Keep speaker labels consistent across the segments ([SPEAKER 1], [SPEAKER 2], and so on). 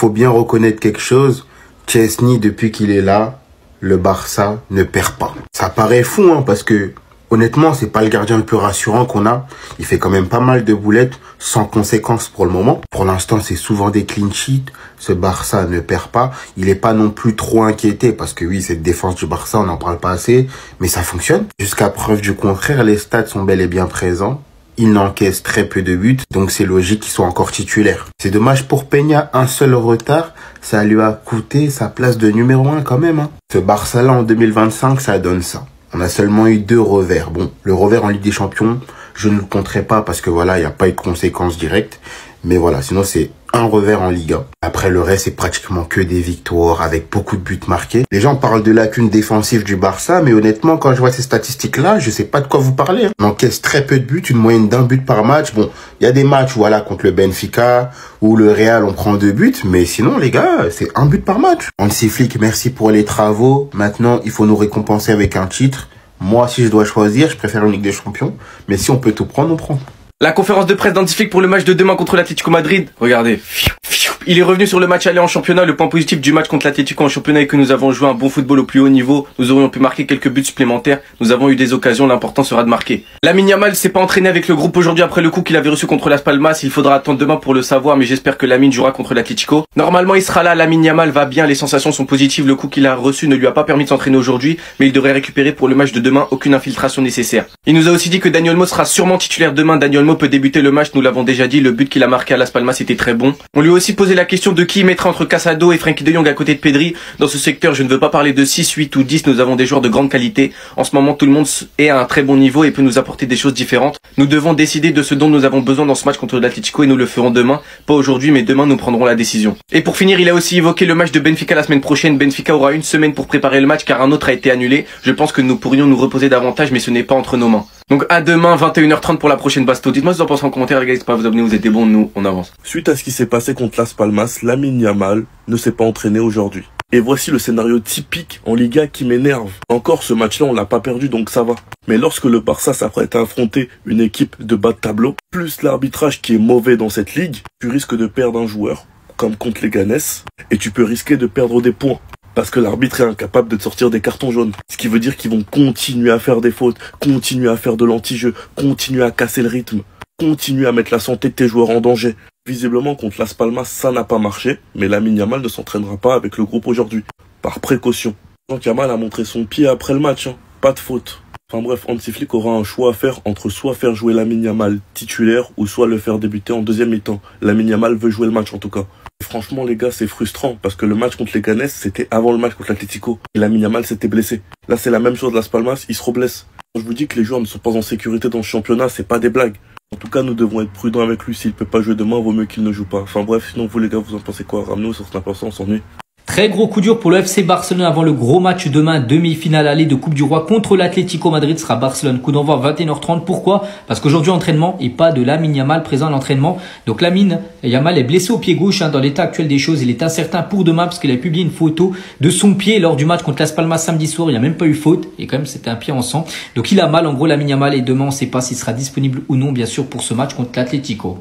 [SPEAKER 1] faut bien reconnaître quelque chose. Chesney, depuis qu'il est là, le Barça ne perd pas. Ça paraît fou, hein, parce que honnêtement, c'est pas le gardien le plus rassurant qu'on a. Il fait quand même pas mal de boulettes, sans conséquence pour le moment. Pour l'instant, c'est souvent des clean sheets. Ce Barça ne perd pas. Il est pas non plus trop inquiété, parce que oui, cette défense du Barça, on n'en parle pas assez, mais ça fonctionne. Jusqu'à preuve du contraire, les stats sont bel et bien présents. Il n'encaisse très peu de buts, donc c'est logique qu'il soit encore titulaire. C'est dommage pour Peña, un seul retard, ça lui a coûté sa place de numéro 1 quand même. Hein. Ce Barça-là en 2025, ça donne ça. On a seulement eu 2 revers. Bon, le revers en Ligue des Champions, je ne le compterai pas parce que voilà, il n'y a pas eu de conséquences directes. Mais voilà, sinon c'est un revers en Ligue 1. Après, le reste, c'est pratiquement que des victoires avec beaucoup de buts marqués. Les gens parlent de lacunes défensives du Barça, mais honnêtement, quand je vois ces statistiques-là, je sais pas de quoi vous parlez. Hein. On encaisse très peu de buts, une moyenne d'1 but par match. Bon, il y a des matchs, voilà, contre le Benfica ou le Real, on prend 2 buts, mais sinon, les gars, c'est 1 but par match. Hansi Flick, merci pour les travaux. Maintenant, il faut nous récompenser avec un titre. Moi, si je dois choisir, je préfère une Ligue des Champions. Mais si on peut tout prendre, on prend.
[SPEAKER 2] La conférence de presse d'Hansi Flick pour le match de demain contre l'Atlético Madrid. Regardez. Il est revenu sur le match aller en championnat. Le point positif du match contre l'Atlético en championnat est que nous avons joué un bon football au plus haut niveau. Nous aurions pu marquer quelques buts supplémentaires. Nous avons eu des occasions. L'important sera de marquer. Lamine Yamal s'est pas entraîné avec le groupe aujourd'hui après le coup qu'il avait reçu contre Las Palmas. Il faudra attendre demain pour le savoir, mais j'espère que Lamine jouera contre l'Atlético. Normalement, il sera là. Lamine Yamal va bien. Les sensations sont positives. Le coup qu'il a reçu ne lui a pas permis de s'entraîner aujourd'hui, mais il devrait récupérer pour le match de demain. Aucune infiltration nécessaire. Il nous a aussi dit que Dani Olmo sera sûrement titulaire demain. Dani Olmo peut débuter le match. Nous l'avons déjà dit. Le but qu'il a marqué à Las Palmas était très bon. On lui a aussi posé la question de qui mettra entre Casado et Frenkie de Jong à côté de Pedri. Dans ce secteur, je ne veux pas parler de 6, 8 ou 10, nous avons des joueurs de grande qualité. En ce moment, tout le monde est à un très bon niveau et peut nous apporter des choses différentes. Nous devons décider de ce dont nous avons besoin dans ce match contre l'Atlético et nous le ferons demain. Pas aujourd'hui, mais demain nous prendrons la décision. Et pour finir, il a aussi évoqué le match de Benfica la semaine prochaine. Benfica aura une semaine pour préparer le match car un autre a été annulé. Je pense que nous pourrions nous reposer davantage, mais ce n'est pas entre nos mains. Donc à demain, 21h30 pour la prochaine Basto. Dites-moi ce que vous en pensez en commentaire, les gars, n'hésitez pas à vous abonner, vous êtes des bons, nous, on avance.
[SPEAKER 3] Suite à ce qui s'est passé contre Las Palmas, Lamine Yamal ne s'est pas entraîné aujourd'hui. Et voici le scénario typique en Liga qui m'énerve. Encore ce match-là, on l'a pas perdu, donc ça va. Mais lorsque le Barça s'apprête à affronter une équipe de bas de tableau, plus l'arbitrage qui est mauvais dans cette ligue, tu risques de perdre un joueur, comme contre les Ganes, et tu peux risquer de perdre des points. Parce que l'arbitre est incapable de te sortir des cartons jaunes. Ce qui veut dire qu'ils vont continuer à faire des fautes, continuer à faire de l'anti-jeu, continuer à casser le rythme, continuer à mettre la santé de tes joueurs en danger. Visiblement, contre Las Palmas, ça n'a pas marché, mais Lamine Yamal ne s'entraînera pas avec le groupe aujourd'hui. Par précaution. Donc Yamal a montré son pied après le match, hein. Pas de faute. Enfin bref, Hansi Flick aura un choix à faire entre soit faire jouer Lamine Yamal titulaire ou soit le faire débuter en deuxième mi-temps. Lamine Yamal veut jouer le match en tout cas. Et franchement les gars, c'est frustrant parce que le match contre les Ganes, c'était avant le match contre l'Atlético. Et Lamine Yamal s'était blessé. Là c'est la même chose de Las Palmas, il se reblesse. Quand je vous dis que les joueurs ne sont pas en sécurité dans ce championnat, c'est pas des blagues. En tout cas, nous devons être prudents avec lui. S'il peut pas jouer demain, vaut mieux qu'il ne joue pas. Enfin bref, sinon vous les gars, vous en pensez quoi? Ramenez-nous sur cet important, on s'ennuie.
[SPEAKER 4] Très gros coup dur pour le FC Barcelone avant le gros match demain, demi-finale aller de Coupe du Roi contre l'Atlético Madrid, sera Barcelone. Coup d'envoi 21h30. Pourquoi? Parce qu'aujourd'hui entraînement et pas de Lamine Yamal présent à l'entraînement. Donc Lamine Yamal est blessé au pied gauche dans l'état actuel des choses. Il est incertain pour demain parce qu'il a publié une photo de son pied lors du match contre Las Palmas samedi soir. Il n'y a même pas eu faute et quand même c'était un pied en sang. Donc il a mal en gros Lamine Yamal et demain on ne sait pas s'il sera disponible ou non bien sûr pour ce match contre l'Atlético.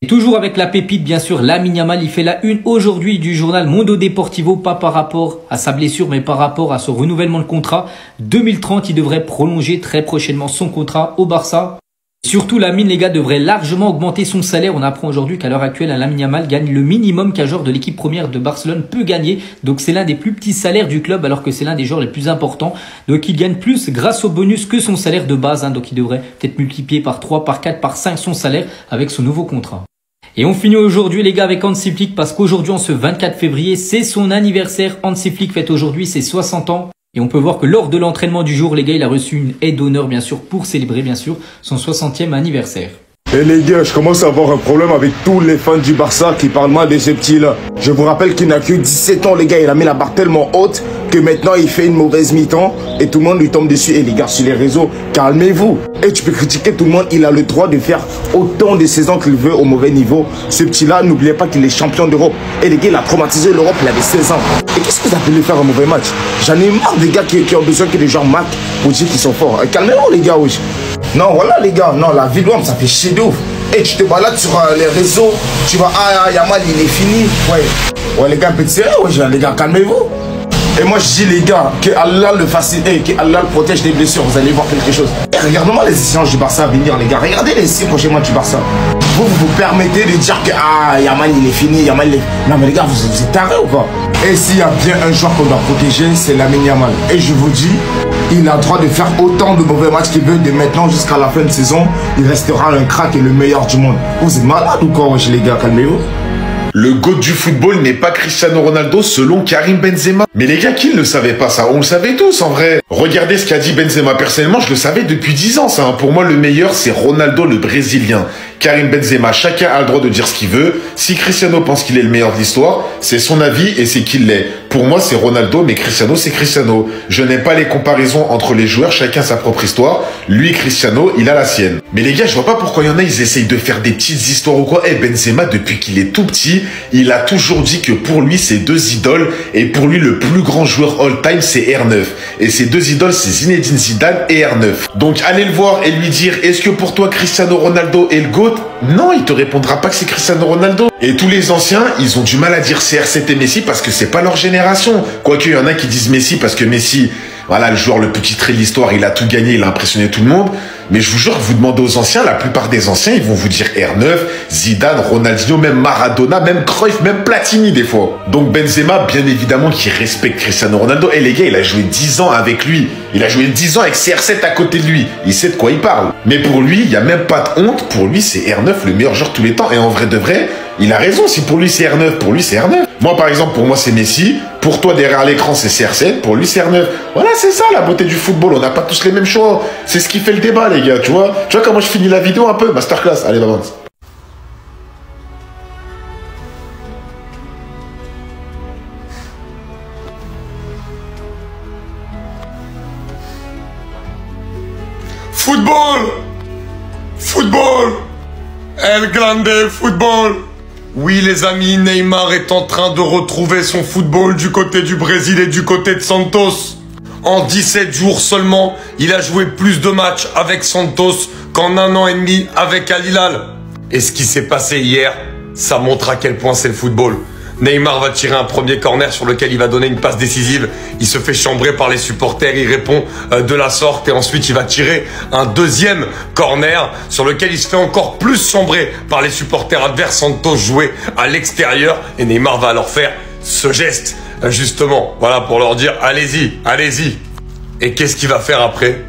[SPEAKER 4] Et toujours avec la pépite, bien sûr, Lamine Yamal, il fait la une aujourd'hui du journal Mundo Deportivo, pas par rapport à sa blessure, mais par rapport à son renouvellement de contrat. 2030, il devrait prolonger très prochainement son contrat au Barça. Surtout, Lamine, les gars, devrait largement augmenter son salaire. On apprend aujourd'hui qu'à l'heure actuelle, Lamine Yamal gagne le minimum qu'un joueur de l'équipe première de Barcelone peut gagner. Donc, c'est l'un des plus petits salaires du club, alors que c'est l'un des joueurs les plus importants. Donc, il gagne plus grâce au bonus que son salaire de base. Donc, il devrait peut-être multiplier par 3, par 4, par 5 son salaire avec son nouveau contrat. Et on finit aujourd'hui les gars avec Hansi Flick parce qu'aujourd'hui en ce 24 février c'est son anniversaire. Hansi Flick fête aujourd'hui ses 60 ans et on peut voir que lors de l'entraînement du jour les gars il a reçu une aide d'honneur bien sûr pour célébrer bien sûr son 60e anniversaire.
[SPEAKER 5] Et les gars, je commence à avoir un problème avec tous les fans du Barça qui parlent mal de ce petit-là. Je vous rappelle qu'il n'a que 17 ans, les gars. Il a mis la barre tellement haute que maintenant il fait une mauvaise mi-temps et tout le monde lui tombe dessus. Et les gars, sur les réseaux, calmez-vous. Et tu peux critiquer tout le monde. Il a le droit de faire autant de saisons qu'il veut au mauvais niveau. Ce petit-là, n'oubliez pas qu'il est champion d'Europe. Et les gars, il a traumatisé l'Europe, il avait 16 ans. Et qu'est-ce que vous appelez faire un mauvais match? J'en ai marre des gars qui ont besoin que les gens marquent pour dire qu'ils sont forts. Calmez-vous, les gars, oui. Non, voilà les gars, non, la vie de l'homme, ça fait chier de ouf. Et tu te balades sur les réseaux, tu vois, ah, Yamal, il est fini. Ouais, les gars, un peu de sérieux, ouais, les gars, calmez-vous. Et moi, je dis, les gars, que Allah le facilite, que Allah le protège des blessures, vous allez voir quelque chose. Et regardez-moi les échanges du Barça à venir, les gars. Regardez les 6 prochains mois du Barça. Vous permettez de dire que, ah, Yamal, il est fini, Yamal, il est... Non, mais les gars, vous êtes tarés ou quoi? Et s'il y a bien un joueur qu'on doit protéger, c'est Lamine Yamal. Et je vous dis, il a le droit de faire autant de mauvais matchs qu'il veut de maintenant jusqu'à la fin de saison. Il restera un crack et le meilleur du monde. Vous êtes malades ou quoi, les gars? Calmez-vous.
[SPEAKER 6] Le GOAT du football n'est pas Cristiano Ronaldo selon Karim Benzema. Mais les gars, qui ne le savait pas ça? On le savait tous en vrai. Regardez ce qu'a dit Benzema. Personnellement, je le savais depuis 10 ans ça. Pour moi, le meilleur, c'est Ronaldo le Brésilien. Karim Benzema, chacun a le droit de dire ce qu'il veut. Si Cristiano pense qu'il est le meilleur de l'histoire, c'est son avis et c'est qu'il l'est. Pour moi, c'est Ronaldo, mais Cristiano, c'est Cristiano. Je n'aime pas les comparaisons entre les joueurs, chacun sa propre histoire. Lui, Cristiano, il a la sienne. Mais les gars, je vois pas pourquoi il y en a, ils essayent de faire des petites histoires ou quoi. Benzema, depuis qu'il est tout petit, il a toujours dit que pour lui, c'est 2 idoles. Et pour lui, le plus grand joueur all-time, c'est R9. Et ces 2 idoles, c'est Zinedine Zidane et R9. Donc, allez le voir et lui dire, est-ce que pour toi, Cristiano Ronaldo est le GOAT? Non, il te répondra pas que c'est Cristiano Ronaldo. Et tous les anciens, ils ont du mal à dire CR7 et Messi parce que c'est pas leur génération. Quoique, il y en a qui disent Messi parce que Messi, voilà, le joueur le plus titré de l'histoire, il a tout gagné, il a impressionné tout le monde. Mais je vous jure que vous demandez aux anciens, la plupart des anciens, ils vont vous dire R9, Zidane, Ronaldinho, même Maradona, même Cruyff, même Platini des fois. Donc Benzema, bien évidemment, qui respecte Cristiano Ronaldo. Et les gars, il a joué 10 ans avec lui. Il a joué 10 ans avec CR7 à côté de lui. Il sait de quoi il parle. Mais pour lui, il n'y a même pas de honte. Pour lui, c'est R9 le meilleur joueur de tous les temps. Et en vrai de vrai, il a raison. Si pour lui c'est R9, pour lui c'est R9. Moi par exemple, pour moi c'est Messi. Pour toi derrière l'écran c'est CR7. Pour lui c'est R9. Voilà, c'est ça la beauté du football. On n'a pas tous les mêmes choix. C'est ce qui fait le débat les gars. Tu vois comment je finis la vidéo un peu? Masterclass. Allez, avance.
[SPEAKER 7] Football! Football! El Grande Football! Oui les amis, Neymar est en train de retrouver son football du côté du Brésil et du côté de Santos. En 17 jours seulement, il a joué plus de matchs avec Santos qu'en 1 an et demi avec Al Hilal. Et ce qui s'est passé hier, ça montre à quel point c'est le football. Neymar va tirer un premier corner sur lequel il va donner une passe décisive. Il se fait chambrer par les supporters, il répond de la sorte et ensuite il va tirer un deuxième corner sur lequel il se fait encore plus chambrer par les supporters adverses. Santos jouait à l'extérieur et Neymar va alors faire ce geste justement, voilà, pour leur dire allez-y, allez-y. Et qu'est-ce qu'il va faire après?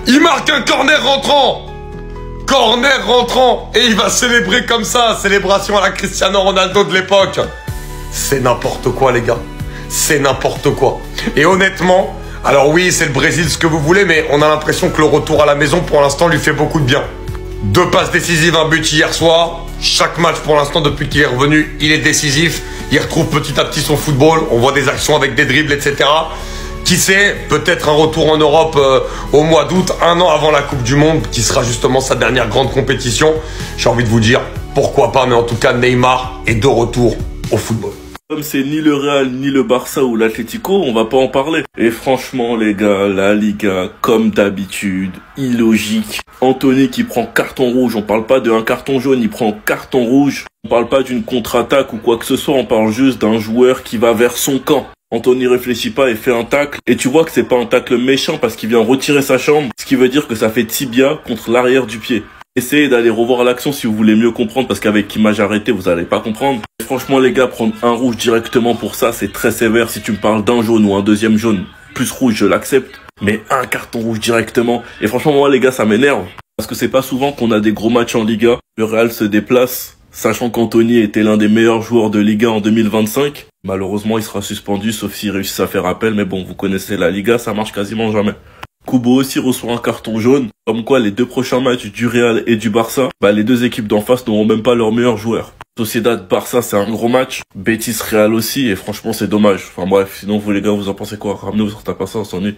[SPEAKER 7] Il marque un corner rentrant! Corner rentrant et il va célébrer comme ça, célébration à la Cristiano Ronaldo de l'époque. C'est n'importe quoi les gars, c'est n'importe quoi. Et honnêtement, alors oui c'est le Brésil ce que vous voulez, mais on a l'impression que le retour à la maison pour l'instant lui fait beaucoup de bien. 2 passes décisives, un but hier soir. Chaque match pour l'instant depuis qu'il est revenu, il est décisif. Il retrouve petit à petit son football, on voit des actions avec des dribbles etc. Qui sait, peut-être un retour en Europe au mois d'août, 1 an avant la Coupe du Monde, qui sera justement sa dernière grande compétition. J'ai envie de vous dire, pourquoi pas, mais en tout cas, Neymar est de retour au football.
[SPEAKER 3] Comme c'est ni le Real, ni le Barça ou l'Atlético, on va pas en parler. Et franchement, les gars, la Liga, comme d'habitude, illogique. Anthony qui prend carton rouge, on parle pas d'un carton jaune, il prend carton rouge. On parle pas d'une contre-attaque ou quoi que ce soit, on parle juste d'un joueur qui va vers son camp. Anthony réfléchit pas et fait un tacle. Et tu vois que c'est pas un tacle méchant parce qu'il vient retirer sa jambe. Ce qui veut dire que ça fait tibia contre l'arrière du pied. Essayez d'aller revoir l'action si vous voulez mieux comprendre parce qu'avec image arrêtée, vous allez pas comprendre. Et franchement les gars, prendre un rouge directement pour ça, c'est très sévère. Si tu me parles d'un jaune ou un deuxième jaune, plus rouge, je l'accepte. Mais un carton rouge directement. Et franchement moi les gars, ça m'énerve. Parce que c'est pas souvent qu'on a des gros matchs en Liga. Le Real se déplace. Sachant qu'Anthony était l'un des meilleurs joueurs de Liga en 2025, malheureusement il sera suspendu sauf s'il réussit à faire appel, mais bon vous connaissez la Liga, ça marche quasiment jamais. Kubo aussi reçoit un carton jaune, comme quoi les 2 prochains matchs du Real et du Barça, les 2 équipes d'en face n'auront même pas leurs meilleurs joueurs. Sociedad Barça c'est un gros match, Betis Real aussi et franchement c'est dommage. Enfin bref, sinon vous les gars vous en pensez quoi? Ramenez-vous sur ta patience, on est.